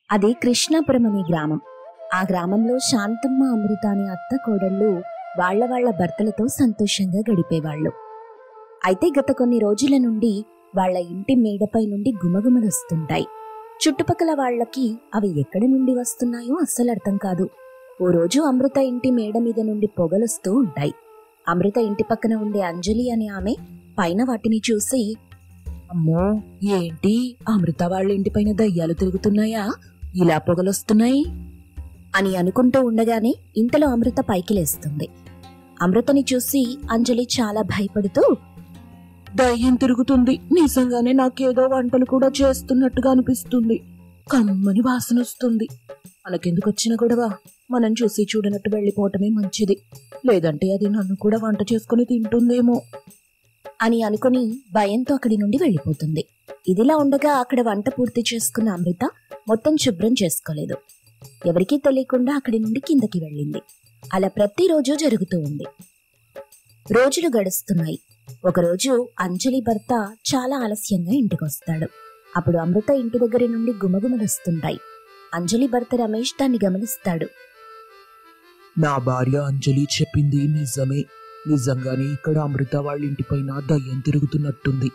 అది కృష్ణాపురం అనే గ్రామం. ఆ గ్రామంలో శాంతమ్మ, అమృత అనే అత్త కోడళ్ళు వాళ్ల భర్తలతో సంతోషంగా గడిపేవాళ్లు. అయితే గత కొన్ని రోజుల నుండి వాళ్ల ఇంటి మేడపై నుండి గుమగుమలొస్తుంటాయి. చుట్టుపక్కల వాళ్లకి అవి ఎక్కడి నుండి వస్తున్నాయో అస్సలు అర్థం కాదు. ఓ రోజు అమృత ఇంటి మేడ మీద నుండి పొగలొస్తూ ఉంటాయి. అమృత ఇంటి పక్కన ఉండే అంజలి అనే ఆమె పైన వాటిని చూసి, అమ్మో, ఏంటి అమృత వాళ్ళ ఇంటిపైన దయ్యాలు తిరుగుతున్నాయా, ఇలా పొగలొస్తున్నాయి అని అనుకుంటూ ఉండగానే ఇంతలో అమృత పైకి లేస్తుంది. అమృతని చూసి అంజలి చాలా భయపడుతూ, దయ్యం తిరుగుతుంది, నిజంగానే నాకేదో వంటలు కూడా చేస్తున్నట్టుగా అనిపిస్తుంది, కమ్మని వాసన వస్తుంది, మనకెందుకు వచ్చిన గొడవ, మనం చూసి చూడనట్టు వెళ్ళిపోవటమే మంచిది, లేదంటే అది నన్ను కూడా వంట చేసుకుని తింటుందేమో అని అనుకుని భయంతో అక్కడి నుండి వెళ్ళిపోతుంది. ఇదిలా ఉండగా అక్కడ వంట పూర్తి చేసుకున్న అమృత మొత్తం శుభ్రం చేసుకోలేదు. ఎవరికీ తెలియకుండా అక్కడి నుండి కిందకి వెళ్ళింది. అలా ప్రతిరోజు జరుగుతూ ఉంది. రోజులు గడుస్తున్నాయి. ఒకరోజు అంజలి భర్త చాలా ఆలస్యంగా ఇంటికొస్తాడు. అప్పుడు అమృత ఇంటి దగ్గర నుండి గుమగుమలొస్తుంటాయి. అంజలి భర్త రమేష్ దాన్ని గమనిస్తాడు. నా భార్య అంజలి చెప్పింది నిజమే, నిజంగానే ఇక్కడ అమృత వాళ్ళ ఇంటిపైన దయ్యం తిరుగుతున్నట్టుంది.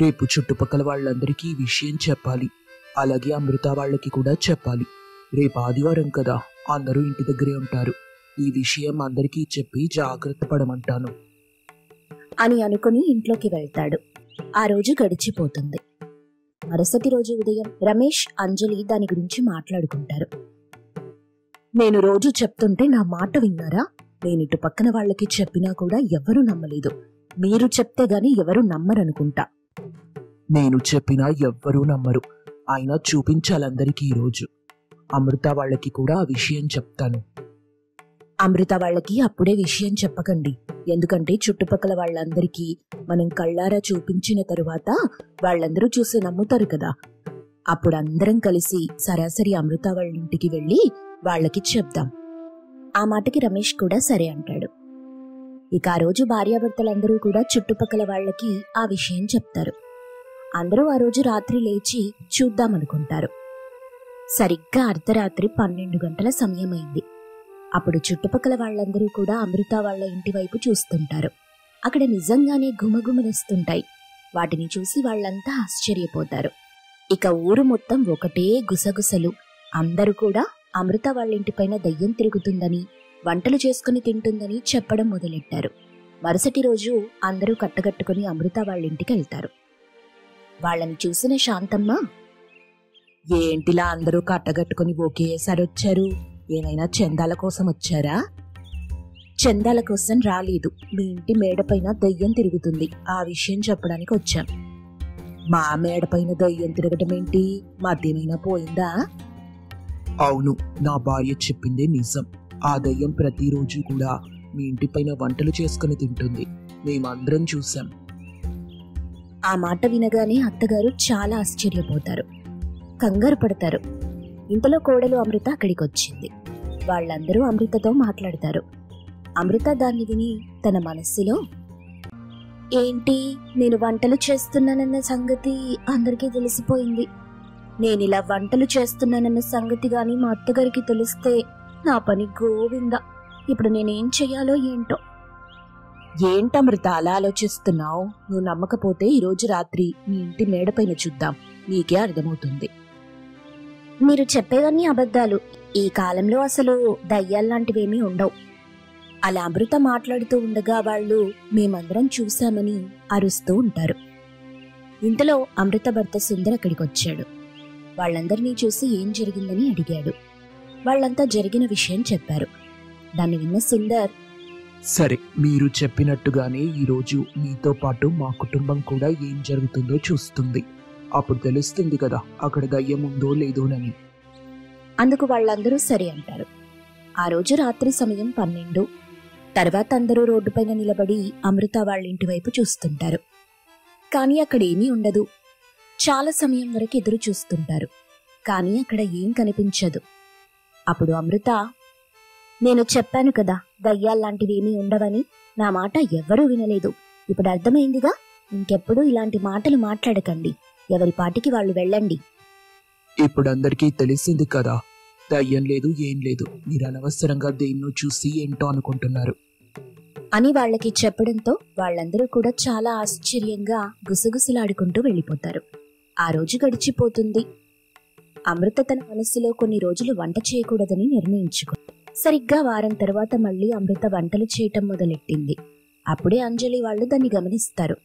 రేపు చుట్టుపక్కల వాళ్ళందరికీ ఈ విషయం చెప్పాలి, అలాగే అమృత వాళ్ళకి కూడా చెప్పాలి. రేపు ఆదివారం కదా, అందరూ ఇంటి దగ్గరే ఉంటారు, ఈ విషయం అందరికీ చెప్పి జాగ్రత్త పడమంటాను అని అనుకుని ఇంట్లోకి వెళ్తాడు. ఆ రోజు గడిచిపోతుంది. మరుసటి రోజు ఉదయం రమేష్, అంజలి దాని గురించి మాట్లాడుకుంటారు. నేను రోజు చెప్తుంటే నా మాట విన్నారా? నేనిటు పక్కన వాళ్ళకి చెప్పినా కూడా ఎవరూ నమ్మలేదు. మీరు చెప్తే గాని ఎవరూ నమ్మరనుకుంటా. నేను చెప్పినా ఎవ్వరూ నమ్మరు, అయినా చూపించాలందరికీ ఈరోజు. అమృత వాళ్ళకి కూడా ఆ విషయం చెప్తాను. అమృత వాళ్ళకి అప్పుడే విషయం చెప్పకండి, ఎందుకంటే చుట్టుపక్కల వాళ్ళందరికీ మనం కళ్ళారా చూపించిన తరువాత వాళ్ళందరూ చూసి నమ్ముతారు కదా. అప్పుడు అందరం కలిసి సరాసరి అమృత వాళ్ళ ఇంటికి వెళ్ళి వాళ్ళకి చెప్దాం. ఆ మాటకి రమేష్ కూడా సరే అంటాడు. ఇక ఆ రోజు భార్యాభర్తలందరూ కూడా చుట్టుపక్కల వాళ్ళకి ఆ విషయం చెప్తారు. అందరూ ఆ రోజు రాత్రి లేచి చూద్దామనుకుంటారు. సరిగ్గా అర్ధరాత్రి 12 గంటల సమయమైంది. అప్పుడు చుట్టుపక్కల వాళ్ళందరూ కూడా అమృత వాళ్ళ ఇంటి వైపు చూస్తుంటారు. అక్కడ నిజంగానే గుమగుమలొస్తుంటాయి. వాటిని చూసి వాళ్ళంతా ఆశ్చర్యపోతారు. ఇక ఊరు మొత్తం ఒకటే గుసగుసలు. అందరూ కూడా అమృత వాళ్ళింటిపైన దయ్యం తిరుగుతుందని, వంటలు చేసుకుని తింటుందని చెప్పడం మొదలెట్టారు. మరుసటి రోజు అందరూ కట్టగట్టుకుని అమృత వాళ్ళింటికి వెళ్తారు. వాళ్ళని చూసిన శాంతమ్మ, ఏంటిలా అందరూ కట్టగట్టుకుని ఒకేసారి వచ్చారు? ఏమైనా చందాల కోసం వచ్చారా? చందాల కోసం రాలేదు, మీ ఇంటి మేడపైన దయ్యం తిరుగుతుంది, ఆ విషయం చెప్పడానికి వచ్చాం. మా మేడపైన దయ్యం తిరగటం ఏంటి? మద్యమైనా పోయిందా? అవును, నా భార్య చెప్పిందే నిజం. ఆ దయ్యం ప్రతిరోజు కూడా మీ ఇంటిపైన వంటలు చేసుకుని తింటుంది, మేమందరం చూసాం. ఆ మాట వినగానే అత్తగారు చాలా ఆశ్చర్యపోతారు, కంగారు పడతారు. ఇంతలో కోడలు అమృత అక్కడికి వచ్చింది. వాళ్ళందరూ అమృతతో మాట్లాడతారు. అమృత దాన్ని విని తన మనస్సులో, ఏంటి, నేను వంటలు చేస్తున్నానన్న సంగతి అందరికీ తెలిసిపోయింది. నేనిలా వంటలు చేస్తున్నానన్న సంగతి గాని మా అత్తగారికి తెలిస్తే నా పని గోవింద. ఇప్పుడు నేనేం చెయ్యాలో ఏంటో. ఏంటమృత అలా ఆలోచిస్తున్నావు? నువ్వు నమ్మకపోతే ఈరోజు రాత్రి మీ ఇంటి మేడపైన చూద్దాం, నీకే అర్థమవుతుంది. మీరు చెప్పేవన్నీ అబద్ధాలు. ఈ కాలంలో అసలు దయ్యాల్లాంటివేమీ ఉండవు. అలా అమృత మాట్లాడుతూ ఉండగా వాళ్ళు మేమందరం చూశామని అరుస్తూ ఉంటారు. ఇంతలో అమృత భర్త సుందర్ అక్కడికి వచ్చాడు. వాళ్ళందరినీ చూసి ఏం జరిగిందని అడిగాడు. వాళ్ళంతా జరిగిన విషయం చెప్పారు. దాన్ని విన్న సుందర్, సరే, మీరు చెప్పినట్టుగానే ఈరోజు మీతో పాటు మా కుటుంబం కూడా ఏం జరుగుతుందో చూస్తుంది. అప్పుడు తెలుస్తుంది కదా అక్కడ దయ్యం ఉందో లేదోనని. అందుకు వాళ్ళందరూ సరే అంటారు. ఆ రోజు రాత్రి సమయం 12. తర్వాత అందరూ రోడ్డుపైన నిలబడి అమృత వాళ్ళ ఇంటి వైపు చూస్తుంటారు. కానీ అక్కడేమీ ఉండదు. చాలా సమయం వరకు ఎదురు చూస్తుంటారు. కానీ అక్కడ ఏం కనిపించదు. అప్పుడు అమృత, నేను చెప్పాను కదా దయ్యాల్లాంటివేమీ ఉండవని, నా మాట ఎవ్వరూ వినలేదు. ఇప్పుడు అర్థమైందిగా, ఇంకెప్పుడు ఇలాంటి మాటలు మాట్లాడకండి, ఎవరి పాటికి వాళ్ళు వెళ్ళండి ఇప్పుడు అందరికీ తెలిసింది కదా, దయ్యం లేదు ఏం లేదు, మీరు అనవసరంగా దేన్నో చూసి ఏంటో అనుకుంటున్నారు అని వాళ్ళకి చెప్పడంతో వాళ్ళందరూ కూడా చాలా ఆశ్చర్యంగా గుసగుసలాడుకుంటూ వెళ్ళిపోతారు. ఆ రోజు గడిచిపోతుంది. అమృత తన మనసులో కొన్ని రోజులు వంట చేయకూడదని నిర్ణయించుకుంది. సరిగ్గా వారం తర్వాత మళ్ళీ అమృత వంటలు చేయటం మొదలెట్టింది. అప్పుడే అంజలి వాళ్ళు దాన్ని గమనిస్తారు.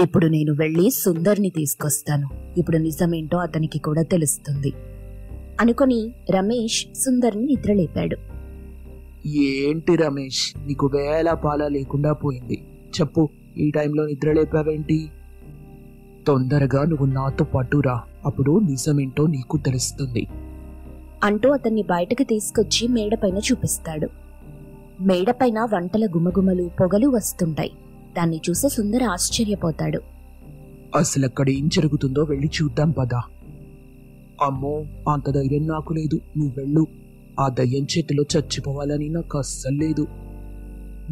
ఇప్పుడు నేను వెళ్ళి సుందర్ని తీసుకొస్తాను, ఇప్పుడు నిజమేంటో అతనికి కూడా తెలుస్తుంది అనుకుని రమేష్ సుందర్ని నిద్రలేపాడు. ఏంటి రమేష్, నీకు వేళ పాల లేకుండా పోయింది. చెప్పు, ఈ టైంలో నిద్రలేపావేంటి? తొందరగా నువ్వు నాతో పాటు రా, అప్పుడు నిజమేంటో నీకు తెలుస్తుంది అంటూ అతన్ని బయటకు తీసుకొచ్చి మేడపైన చూపిస్తాడు. మేడపైన వంటల గుమగుమలు పొగలు వస్తుంటాయి. దాన్ని చూసి సుందర్ ఆశ్చర్యపోతాడు. అసలు అక్కడ ఏం జరుగుతుందో వెళ్ళి చూద్దాం పదా. అమ్మో, అంత ధైర్యం నాకు లేదు, నువ్వు వెళ్ళు. ఆ దయ్యం చేతిలో చచ్చిపోవాలని నాకు అస్సలు లేదు.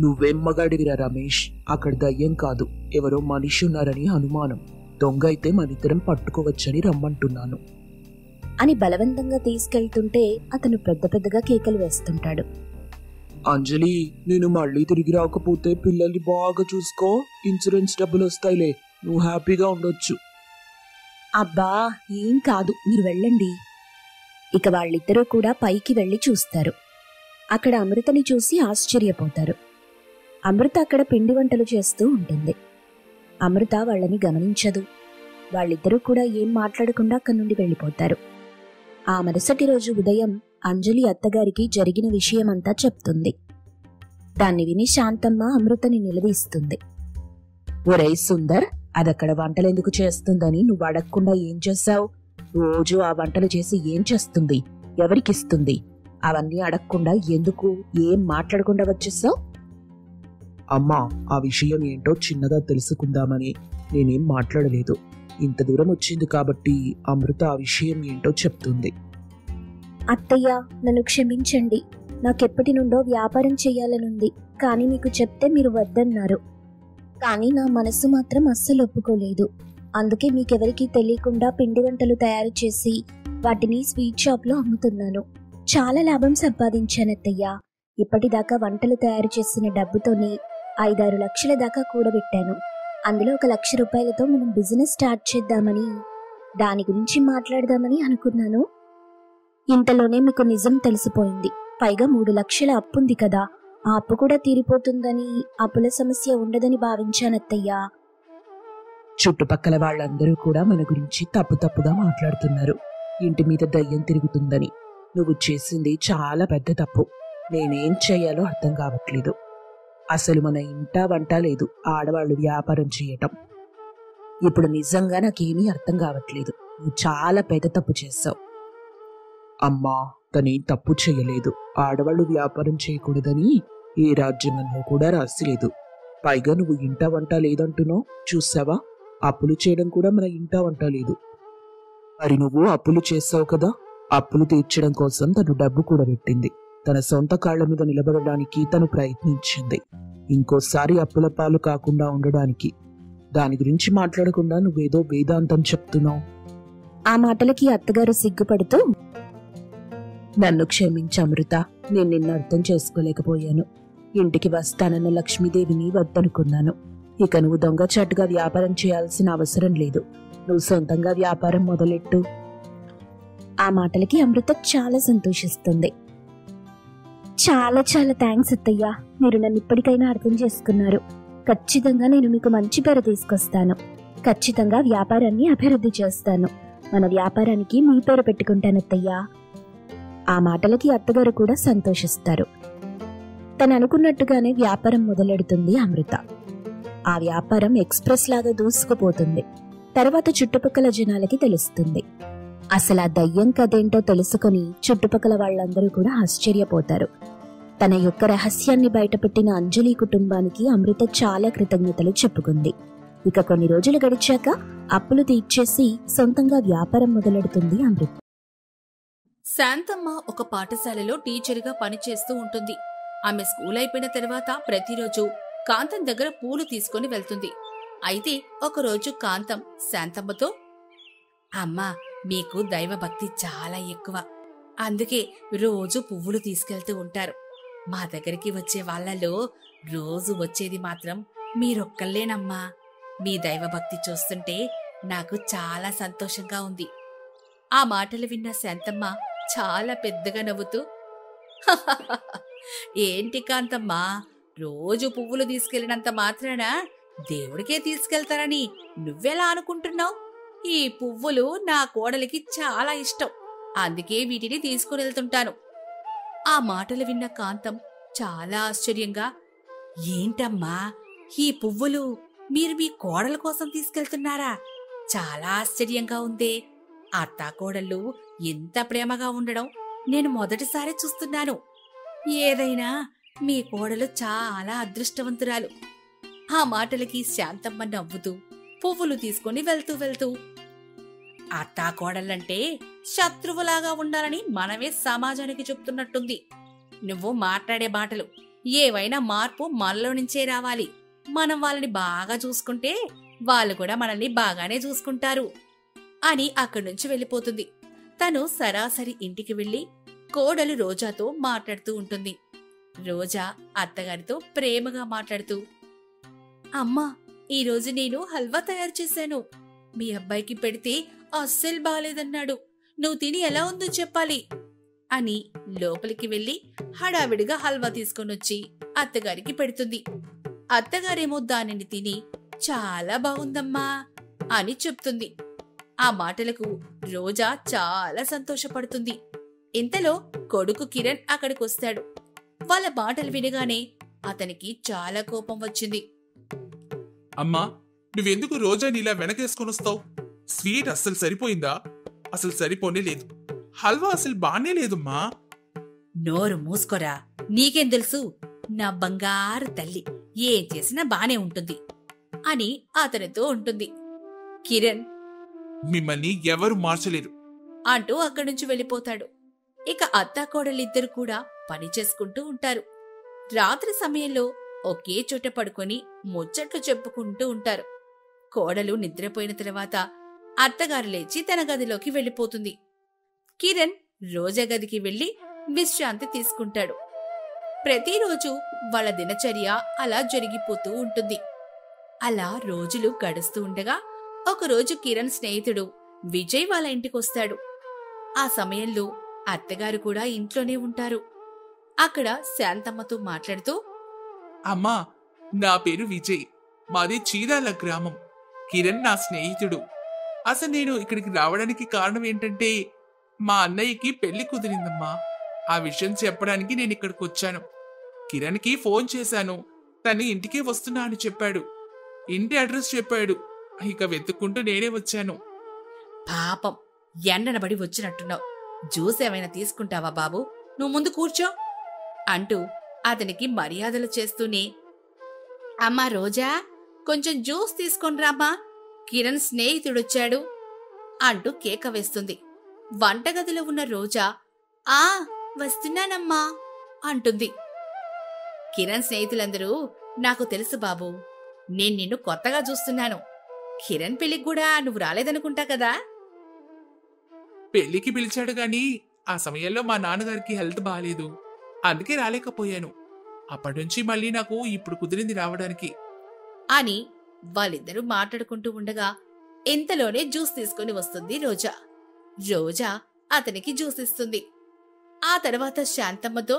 నువ్వేం మగాడివిరా రమేష్, అక్కడ దయ్యం కాదు, ఎవరో మనిషి ఉన్నారని అనుమానం. దొంగ అయితే మనిద్దరం పట్టుకోవచ్చని రమ్మంటున్నాను అని బలవంతంగా తీసుకెళ్తుంటే అతను పెద్ద పెద్దగా కేకలు వేస్తుంటాడు. అంజలి, నేను మళ్ళీ తిరిగి రాకపోతే పిల్లల్ని బాగా చూసుకో, ఇన్సూరెన్స్ డబ్బులు వస్తాయిలే, నువ్వు హ్యాపీగా ఉండొచ్చు. అబ్బా ఏం కాదు, మీరు వెళ్ళండి. ఇక వాళ్ళిద్దరూ కూడా పైకి వెళ్లి చూస్తారు. అక్కడ అమృతని చూసి ఆశ్చర్యపోతారు. అమృత అక్కడ పిండి వంటలు చేస్తూ ఉంటుంది. అమృత వాళ్ళని గమనించదు. వాళ్ళిద్దరూ కూడా ఏం మాట్లాడకుండా అక్కడి నుండి వెళ్ళిపోతారు. ఆ మరుసటి రోజు ఉదయం అంజలి అత్తగారికి జరిగిన విషయమంతా చెప్తుంది. దాన్ని విని శాంతమ్మ అమృతని నిలదీస్తుంది. ఒరేయ్ సుందర్, అదక్కడ వంటలెందుకు చేస్తుందని నువ్వు అడగకుండా ఏం చేశావు? రోజు ఆ వంటలు చేసి ఏం చేస్తుంది, ఎవరికిస్తుంది? అవన్నీ అడగకుండా ఎందుకు, ఏం మాట్లాడకుండా వచ్చేసావు? అమ్మా, ఆ విషయం ఏంటో చిన్నగా తెలుసుకుందామని నేనేం మాట్లాడలేదు. ఇంత దూరం వచ్చింది కాబట్టి అమృత ఆ విషయం ఏంటో చెప్తుంది. అత్తయ్య, నన్ను క్షమించండి. నాకెప్పటి నుండో వ్యాపారం చెయ్యాలనుంది, కానీ మీకు చెప్తే మీరు వద్దన్నారు. కానీ నా మనసు మాత్రం అస్సలు ఒప్పుకోలేదు. అందుకే మీకెవరికీ తెలియకుండా పిండి వంటలు తయారు చేసి వాటిని స్వీట్ షాప్లో అమ్ముతున్నాను. చాలా లాభం సంపాదించానత్తయ్య. ఇప్పటిదాకా వంటలు తయారు చేసిన డబ్బుతోనే 5-6 లక్షల దాకా కూడబెట్టాను. అందులో 1 లక్ష రూపాయలతో మనం బిజినెస్ స్టార్ట్ చేద్దామని, దాని గురించి మాట్లాడదామని అనుకున్నాను. ఇంతలోనే మీకు నిజం తెలిసిపోయింది. పైగా 3 లక్షల అప్పుంది కదా, ఆ అప్పు కూడా తీరిపోతుందని, అప్పుల సమస్య ఉండదని భావించానత్తయ్యా. చుట్టుపక్కల వాళ్ళందరూ కూడా మన గురించి తప్పుగా మాట్లాడుతున్నారు. ఇంటి మీద దయ్యం తిరుగుతుందని. నువ్వు చేసింది చాలా పెద్ద తప్పు. నేనేం చేయాలో అర్థం కావట్లేదు. అసలు మన ఇంట వంట లేదు, ఆడవాళ్ళు వ్యాపారం చేయటం. ఇప్పుడు నిజంగా నాకేమీ అర్థం కావట్లేదు. నువ్వు చాలా పెద్ద తప్పు చేశావు. అమ్మా, తనేం తప్పు చేయలేదు. ఆడవాళ్ళు వ్యాపారం చేయకూడదని ఏ రాజ్యాంగంలో కూడా రాసిలేదు. పైగా నువ్వు ఇంట వంట లేదంటున్నావు. చూసావా, అప్పులు చేయడం కూడా మన ఇంట వంట లేదు. మరి నువ్వు అప్పులు చేసావు కదా, అప్పులు తీర్చడం కోసం తను డబ్బు కూడా పెట్టింది. తన సొంత కాళ్ల మీద నిలబడడానికి తను ప్రయత్నించింది. ఇంకోసారి అప్పుల పాలు కాకుండా ఉండడానికి. దాని గురించి మాట్లాడకుండా నువ్వేదో వేదాంతం చెప్తున్నావు. ఆ మాటలకి అత్తగారు సిగ్గుపడుతూ, నన్ను క్షమించు అమృత, నేను నిన్ను అర్థం చేసుకోలేకపోయాను. ఇంటికి వస్తానన్న లక్ష్మీదేవిని వద్దనుకున్నాను. ఇక నువ్వు దొంగచాటుగా వ్యాపారం చేయాల్సిన అవసరం లేదు. నువ్వు సొంతంగా వ్యాపారం మొదలెట్టు. ఆ మాటలకి అమృత చాలా సంతోషిస్తుంది. చాలా చాలా థ్యాంక్స్ అత్తయ్య, మీరు నన్ను ఇప్పటికైనా అర్థం చేసుకున్నారు. ఖచ్చితంగా నేను మీకు మంచి పేరు తీసుకొస్తాను. ఖచ్చితంగా వ్యాపారాన్ని అభివృద్ధి చేస్తాను. మన వ్యాపారానికి మీ పేరు పెట్టుకుంటానత్తయ్యా. ఆ మాటలకి అత్తగారు కూడా సంతోషిస్తారు. తను అనుకున్నట్టుగానే వ్యాపారం మొదలెడుతుంది అమృత. ఆ వ్యాపారం ఎక్స్ప్రెస్ లాగా దూసుకుపోతుంది. తర్వాత చుట్టుపక్కల జనాలకి తెలుస్తుంది. అసలు ఆ దయ్యం కథేంటో తెలుసుకుని చుట్టుపక్కల వాళ్ళందరూ కూడా ఆశ్చర్యపోతారు. తన యొక్క రహస్యాన్ని బయటపెట్టిన అంజలి కుటుంబానికి అమృత చాలా కృతజ్ఞతలు చెప్పుకుంది. ఇక కొన్ని రోజులు గడిచాక అప్పులు తీర్చేసి సొంతంగా వ్యాపారం మొదలెడుతుంది అమృత. శాంతమ్మ ఒక పాఠశాలలో టీచర్గా పనిచేస్తూ ఉంటుంది. ఆమె స్కూల్ అయిపోయిన తర్వాత ప్రతిరోజు కాంతం దగ్గర పూలు తీసుకుని వెళ్తుంది. అయితే ఒకరోజు కాంతం శాంతమ్మతో, అమ్మా, మీకు దైవభక్తి చాలా ఎక్కువ. అందుకే రోజు పువ్వులు తీసుకెళ్తూ ఉంటారు. మా దగ్గరికి వచ్చే వాళ్ళలో రోజు వచ్చేది మాత్రం మీరొక్కళ్ళేనమ్మా. మీ దైవభక్తి చూస్తుంటే నాకు చాలా సంతోషంగా ఉంది. ఆ మాటలు విన్న శాంతమ్మ చాలా పెద్దగా నవ్వుతూ, ఏంటి కాంతమ్మా, రోజు పువ్వులు తీసుకెళ్లినంత మాత్రాన దేవుడికే తీసుకెళ్తారని నువ్వెలా అనుకుంటున్నావు? ఈ పువ్వులు నా కోడలికి చాలా ఇష్టం, అందుకే వీటిని తీసుకుని వెళ్తుంటాను. ఆ మాటలు విన్న కాంతం చాలా ఆశ్చర్యంగా, ఏంటమ్మా, ఈ పువ్వులు మీరు మీ కోడల కోసం తీసుకెళ్తున్నారా? చాలా ఆశ్చర్యంగా ఉందే. అత్తాకోడళ్ళు ఎంత ప్రేమగా ఉండడం నేను మొదటిసారి చూస్తున్నాను. ఏదైనా మీ కోడలు చాలా అదృష్టవంతురాలు. ఆ మాటలకి శాంతమ్మ నవ్వుతూ పువ్వులు తీసుకుని వెళ్తూ, అత్తాకోడళ్ళంటే శత్రువులాగా ఉండాలని మనమే సమాజానికి చెప్తున్నట్టుంది. నువ్వు మాట్లాడే మాటలు ఏవైనా మార్పు మనలో నుంచే రావాలి. మనం వాళ్ళని బాగా చూసుకుంటే వాళ్ళు కూడా మనల్ని బాగానే చూసుకుంటారు అని అక్కడి నుంచి వెళ్ళిపోతుంది. తను సరాసరి ఇంటికి వెళ్లి కోడలు రోజాతో మాట్లాడుతూ ఉంటుంది. రోజా అత్తగారితో ప్రేమగా మాట్లాడుతూ, అమ్మా, ఈరోజు నేను హల్వా తయారు చేశాను. మీ అబ్బాయికి పెడితే అస్సలు బాలేదన్నాడు. నువ్వు తిని ఎలా ఉందో చెప్పాలి అని లోపలికి వెళ్లి హడావిడిగా హల్వా తీసుకొనొచ్చి అత్తగారికి పెడుతుంది. అత్తగారేమో దానిని తిని చాలా బాగుందమ్మా అని చెప్తుంది. ఆ మాటలకు రోజా చాలా సంతోషపడుతుంది. ఇంతలో కొడుకు కిరణ్ అక్కడికొస్తాడు. వాళ్ళ మాటలు వినగానే అతనికి చాలా కోపం వచ్చింది. అమ్మా, నువ్వెందుకు రోజాని ఇలా వెనకేసుకొనొస్తావు? స్వీట్ అస్సలు సరిపోయిందా? అసలు సరిపోనే లేదు. హల్వా అసలు బానే లేదమ్మా. నోరు మూసుకోరా, నీకేం తెలుసు? నా బంగారు తల్లి ఏం చేసినా బానే ఉంటుంది అని అతనితో ఉంటుంది. కిరణ్ మిమ్మల్ని ఎవరు మార్చలేరు అంటూ అక్కడి నుంచి వెళ్ళిపోతాడు. ఇక అత్తాకోడలిద్దరు కూడా పని చేసుకుంటూ ఉంటారు. రాత్రి సమయంలో ఒకే చోట పడుకొని ముచ్చట్లు చెప్పుకుంటూ ఉంటారు. కోడలు నిద్రపోయిన తర్వాత అత్తగారు లేచి తన గదిలోకి వెళ్ళిపోతుంది. కిరణ్ రోజా గదికి వెళ్లి విశ్రాంతి తీసుకుంటాడు. ప్రతిరోజు వాళ్ళ దినచర్య అలా జరిగిపోతూ ఉంటుంది. అలా రోజులు గడుస్తూ ఉండగా ఒకరోజు కిరణ్ స్నేహితుడు విజయ్ వాళ్ళ ఇంటికొస్తాడు. ఆ సమయంలో అత్తగారు కూడా ఇంట్లోనే ఉంటారు. అక్కడ శాంతమ్మతో మాట్లాడుతూ, అమ్మా, నా పేరు విజయ్. మాది చీరాల గ్రామం. కిరణ్ నా స్నేహితుడు. అసలు నేను ఇక్కడికి రావడానికి కారణం ఏంటంటే మా అన్నయ్యకి పెళ్లి కుదిరిందమ్మా. ఆ విషయం చెప్పడానికి నేను ఇక్కడికి వచ్చాను. కిరణ్కి ఫోన్ చేశాను. తను ఇంటికే వస్తున్నా అని చెప్పాడు. ఇంటి అడ్రస్ చెప్పాడు. ఇక వెతుక్కుంటూ నేనే వచ్చాను. పాపం, ఎండనబడి వచ్చినట్టున్నావు. జ్యూస్ ఏమైనా తీసుకుంటావా బాబు? నువ్వు ముందు కూర్చో అంటూ అతనికి మర్యాదలు చేస్తూనే, అమ్మా రోజా, కొంచెం జ్యూస్ తీసుకొనిరామ్మా, కిరణ్ స్నేహితుడొచ్చాడు అంటూ కేక వేస్తుంది. వంటగదిలో ఉన్న రోజా, ఆ వస్తున్నానమ్మా అంటుంది. కిరణ్ స్నేహితులందరూ, నాకు తెలుసు బాబు, నేను నిన్ను కొత్తగా చూస్తున్నాను. కిరణ్ పెళ్లికి కూడా నువ్వు రాలేదనుకుంటా కదా? పెళ్లికి పిలిచాడు గాని ఆ సమయంలో మా నాన్నగారికి హెల్త్ బాగాలేదు. అందుకే రాలేకపోయాను. అప్పటినుంచి మళ్ళీ నాకు ఇప్పుడు కుదిరింది రావడానికి అని వాళ్ళిద్దరూ మాట్లాడుకుంటూ ఉండగా ఇంతలోనే జ్యూస్ తీసుకుని వస్తుంది రోజా. రోజా అతనికి జ్యూస్ ఇస్తుంది. ఆ తర్వాత శాంతమ్మతో,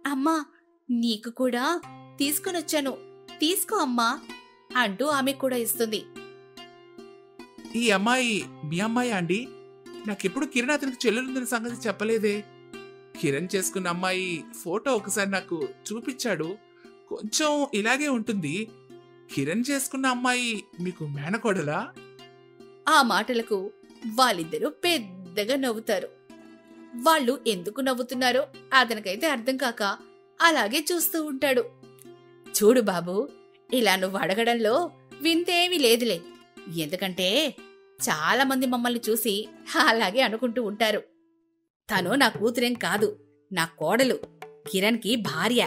అమ్మా, నీకు కూడా తీసుకొనొచ్చాను, తీసుకో అమ్మా అంటూ ఆమె కూడా ఇస్తుంది. ఈ అమ్మాయి మీ అమ్మాయి అండి? నాకెప్పుడు కిరణ్ అతనికి చెల్లెలుందన్న సంగతి చెప్పలేదే. కిరణ్ చేసుకున్న అమ్మాయి ఫోటో ఒకసారి నాకు చూపించాడు. కొంచెం ఇలాగే ఉంటుంది. కిరణ్ చేసుకున్న అమ్మాయి మీకు మేనకోడలా? ఆ మాటలకు వాళ్ళిద్దరూ పెద్దగా నవ్వుతారు. వాళ్ళు ఎందుకు నవ్వుతున్నారో అతనికైతే అర్థం కాక అలాగే చూస్తూ ఉంటాడు. చూడు బాబు, ఇలా నువ్వు అడగడంలో వింతేమీ లేదులే. ఎందుకంటే చాలా మంది మమ్మల్ని చూసి అలాగే అనుకుంటూ ఉంటారు. తను నా కూతురేం కాదు, నా కోడలు, కిరణ్కి భార్య.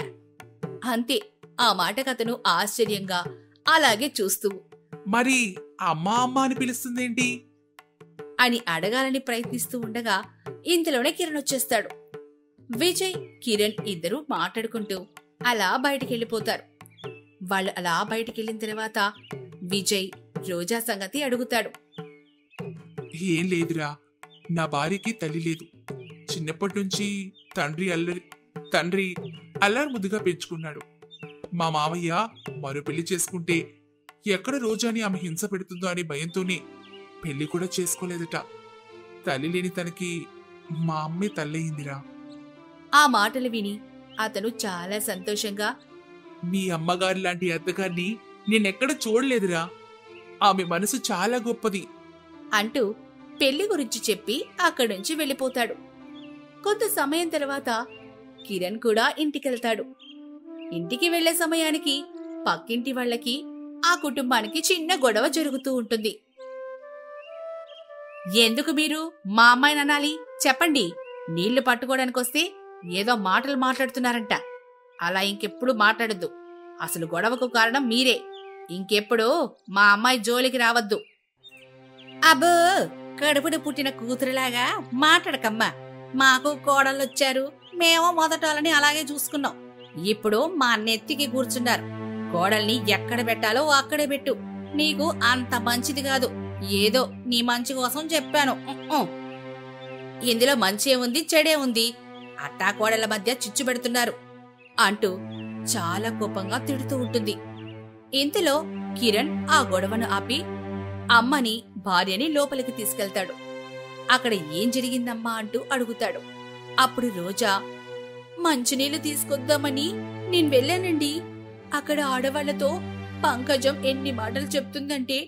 అంతే. ఆ మాటకతను ఆశ్చర్యంగా అలాగే చూస్తూ, మరి అమ్మా అమ్మ అని పిలుస్తుందేంటి? అని అడగాలని ప్రయత్నిస్తూ ఉండగా ఇంతలోనే కిరణ్ వచ్చేస్తాడు. విజయ్, కిరణ్ ఇద్దరూ మాట్లాడుకుంటూ అలా బయటికెళ్ళిపోతారు. వాళ్ళు అలా బయటికెళ్ళిన తర్వాత విజయ్ రోజా సంగతి అడుగుతాడు. ఏం లేదురా, నా భార్యకి తల్లి లేదు. చిన్నప్పటి నుంచి తండ్రి అల్లారు ముద్దుగా పెంచుకున్నాడు. మా మామయ్య మరో పెళ్లి చేసుకుంటే ఎక్కడ రోజాని ఆమె హింస పెడుతుందో అనే భయంతోనే పెళ్లి కూడా చేసుకోలేదట. తల్లి లేని తనకి మా అమ్మే తల్లయిందిరా. ఆ మాటలు విని అతను చాలా సంతోషంగా, మీ అమ్మగారి లాంటి అత్తగారిని నేనెక్కడ చూడలేదురా. ఆమె మనసు చాలా గొప్పది అంటూ పెళ్లి గురించి చెప్పి అక్కడి నుంచి వెళ్ళిపోతాడు. కొంత సమయం తర్వాత కిరణ్ కూడా ఇంటికెళ్తాడు. ఇంటికి వెళ్లే సమయానికి పక్కింటి వాళ్ళకి, ఆ కుటుంబానికి చిన్న గొడవ జరుగుతూ ఉంటుంది. ఎందుకు మీరు మా అమ్మాయిని అనాలి? చెప్పండి. నీళ్లు పట్టుకోవడానికొస్తే ఏదో మాటలు మాట్లాడుతున్నారంట. అలా ఇంకెప్పుడు మాట్లాడద్దు. అసలు గొడవకు కారణం మీరే. ఇంకెప్పుడు మా అమ్మాయి జోలికి రావద్దు. అబ్బో, కడుపుడు పుట్టిన కూతురులాగా మాట్లాడకమ్మా. మాకు కోడళ్ళొచ్చారు, మేము మొదటాలని అలాగే చూసుకున్నాం. ఇప్పుడు మా నెత్తికి కూర్చున్నారు. కోడల్ని ఎక్కడ పెట్టాలో అక్కడే పెట్టు. నీకు అంత మంచిది కాదు. ఏదో నీ మంచి కోసం చెప్పాను. ఇందులో మంచి ఏముంది, చెడే ఉంది. అట్టా కోడళ్ల మధ్య చిచ్చు పెడుతున్నారు అంటూ చాలా కోపంగా తిడుతూ ఉంటుంది. ఇంతలో కిరణ్ ఆ గొడవను ఆపి అమ్మని, భార్యని లోపలికి తీసుకెళ్తాడు. అక్కడ ఏం జరిగిందమ్మా అంటూ అడుగుతాడు. అప్పుడు రోజా, మంచినీళ్లు తీసుకొద్దామని నేను వెళ్ళానండి. అక్కడ ఆడవాళ్లతో పంకజం ఎన్ని మాటలు చెప్తుందంటే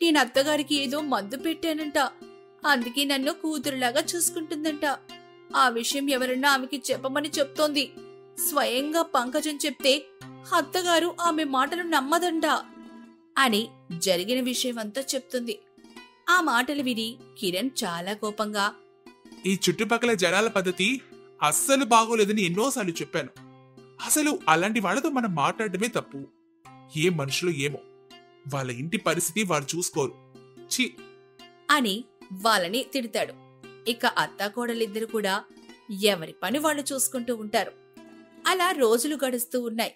నేను అత్తగారికి ఏదో మందు పెట్టానంట. అందుకే నన్ను కూతురులాగా చూసుకుంటుందంట. ఆ విషయం ఎవరన్నా ఆమెకి చెప్పమని చెప్తోంది. స్వయంగా పంకజం చెప్తే అత్తగారు ఆమె మాటలు నమ్మదంట అని జరిగిన విషయమంతా చెప్తుంది. ఆ మాటలు విని కిరణ్ చాలా కోపంగా, ఈ చుట్టుపక్కల జనాల పద్ధతి అస్సలు బాగోలేదని ఎన్నోసార్లు చెప్పాను. అసలు అలాంటి వాళ్ళతో మనం మాట్లాడటమే తప్పు. ఏ మనుషులు ఏమో, వాళ్ళ ఇంటి పరిస్థితి వారు చూసుకోరు. ఛీ అని వాళ్ళని తిడతాడు. ఇక అత్తాకోడలిద్దరు కూడా ఎవరి పని వాళ్ళు చూసుకుంటూ ఉంటారు. అలా రోజులు గడుస్తూ ఉన్నాయి.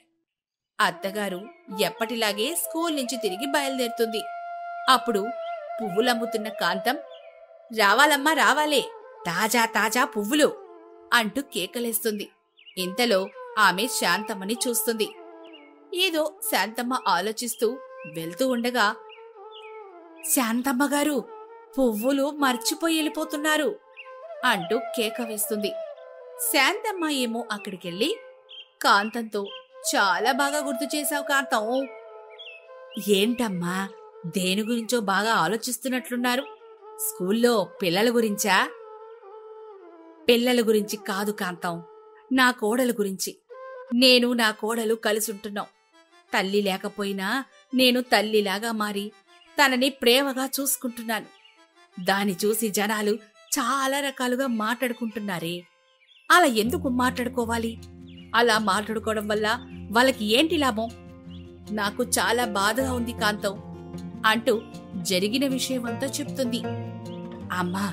అత్తగారు ఎప్పటిలాగే స్కూల్ నుంచి తిరిగి బయలుదేరుతుంది. అప్పుడు పువ్వులమ్ముతున్న కాంతం, రావాలమ్మా రావాలే, తాజా తాజా పువ్వులు అంటూ కేకలేస్తుంది. ఇంతలో ఆమె శాంతమ్మని చూస్తుంది. ఏదో శాంతమ్మ ఆలోచిస్తూ వెళ్తూ ఉండగా, శాంతమ్మ గారు, పువ్వులు మర్చిపోయి వెళ్ళిపోతున్నారు అంటూ కేక వేస్తుంది. శాంతమ్మ ఏమో అక్కడికెళ్ళి కాంతంతో, చాలా బాగా గుర్తు చేశావు కాంతం. ఏంటమ్మా, దేని గురించో బాగా ఆలోచిస్తున్నట్లున్నారు? స్కూల్లో పిల్లల గురించా? పిల్లల గురించి కాదు కాంతం, నా కోడలు గురించి. నేను నా కోడలు కలిసుంటున్నాం. తల్లి లేకపోయినా నేను తల్లిలాగా మారి తనని ప్రేమగా చూసుకుంటున్నాను. దాన్ని చూసి జనాలు చాలా రకాలుగా మాట్లాడుకుంటున్నారే. అలా ఎందుకు మాట్లాడుకోవాలి? అలా మాట్లాడుకోవడం వల్ల వాళ్ళకి ఏంటి లాభం? నాకు చాలా బాధగా ఉంది కాంతం అంటూ జరిగిన విషయమంతా చెప్తుంది. అమ్మా,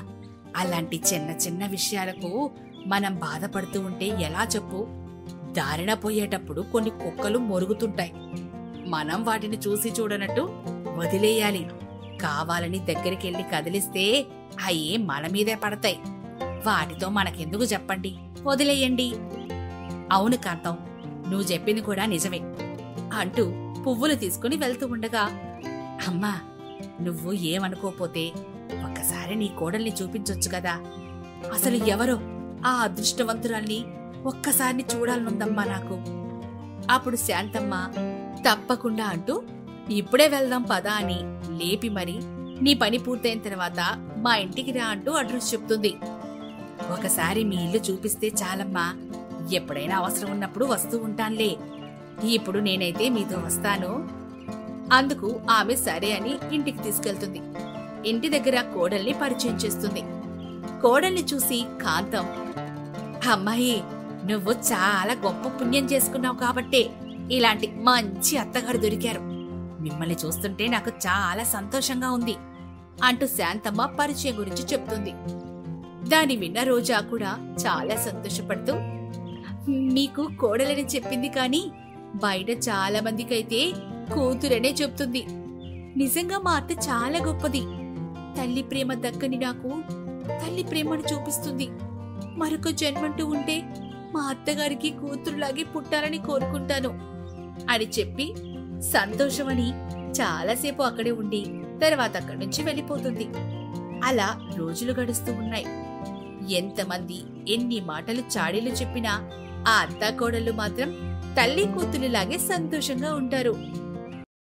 అలాంటి చిన్న చిన్న విషయాలకు మనం బాధపడుతూ ఉంటే ఎలా చెప్పు? దారిన పోయేటప్పుడు కొన్ని కుక్కలు మొరుగుతుంటాయి. మనం వాటిని చూసి చూడనట్టు వదిలేయాలి. కావాలని దగ్గరికెళ్ళి కదిలిస్తే అయ్యే మన మీదే పడతాయి. వాటితో మనకెందుకు చెప్పండి, వదిలేయండి. అవును కాంతం, నువ్వు చెప్పింది కూడా నిజమే అంటూ పువ్వులు తీసుకుని వెళ్తూ ఉండగా, అమ్మా, నువ్వు ఏమనుకోపోతే ఒక్కసారి నీ కోడల్ని చూపించొచ్చు కదా. అసలు ఎవరో ఆ అదృష్టవంతురాల్ని ఒక్కసారిని చూడాలనుందమ్మా నాకు. అప్పుడు శాంతమ్మ తప్పకుండా అంటూ, ఇప్పుడే వెళ్దాం పదా అని లేపి మరి, నీ పని పూర్తయిన తర్వాత మా ఇంటికి రా అంటూ అడ్రస్ చెప్తుంది. ఒకసారి మీ ఇల్లు చూపిస్తే చాలమ్మా, ఎప్పుడైనా అవసరం ఉన్నప్పుడు వస్తూ ఉంటానులే. ఇప్పుడు నేనైతే మీతో వస్తాను. అందుకు ఆమె సరే అని ఇంటికి తీసుకెళ్తుంది. ఇంటి దగ్గర కోడల్ని పరిచయం చేస్తుంది. కోడల్ని చూసి కాంతం, అమ్మాయి, నువ్వు చాలా గొప్ప పుణ్యం చేసుకున్నావు కాబట్టే ఇలాంటి మంచి అత్తగారు దొరికారు. మిమ్మల్ని చూస్తుంటే నాకు చాలా సంతోషంగా ఉంది. అంటూ శాంతమ్మ పరిచయం గురించి చెప్తుంది. దాని విన్న రోజా కూడా చాలా సంతోషపడుతూ, మీకు కోడలని చెప్పింది కానీ బయట చాలా మందికైతే కూతురనే చెప్తుంది. నిజంగా మా అత్త చాలా గొప్పది. తల్లి ప్రేమ దక్కని నాకు తల్లి ప్రేమను చూపిస్తుంది. మరొక జన్మంటూ ఉంటే మా అత్తగారికి కూతురులాగే పుట్టాలని కోరుకుంటాను అని చెప్పి సంతోషమని చాలాసేపు అక్కడే ఉండి తర్వాత అక్కడి నుంచి వెళ్ళిపోతుంది. అలా రోజులు గడుస్తూ ఉన్నాయి. ఎంతమంది ఎన్ని మాటలు చాడీలు చెప్పినా ఆ అత్తాకోడళ్ళు మాత్రం తల్లి కూతురులాగే సంతోషంగా ఉంటారు.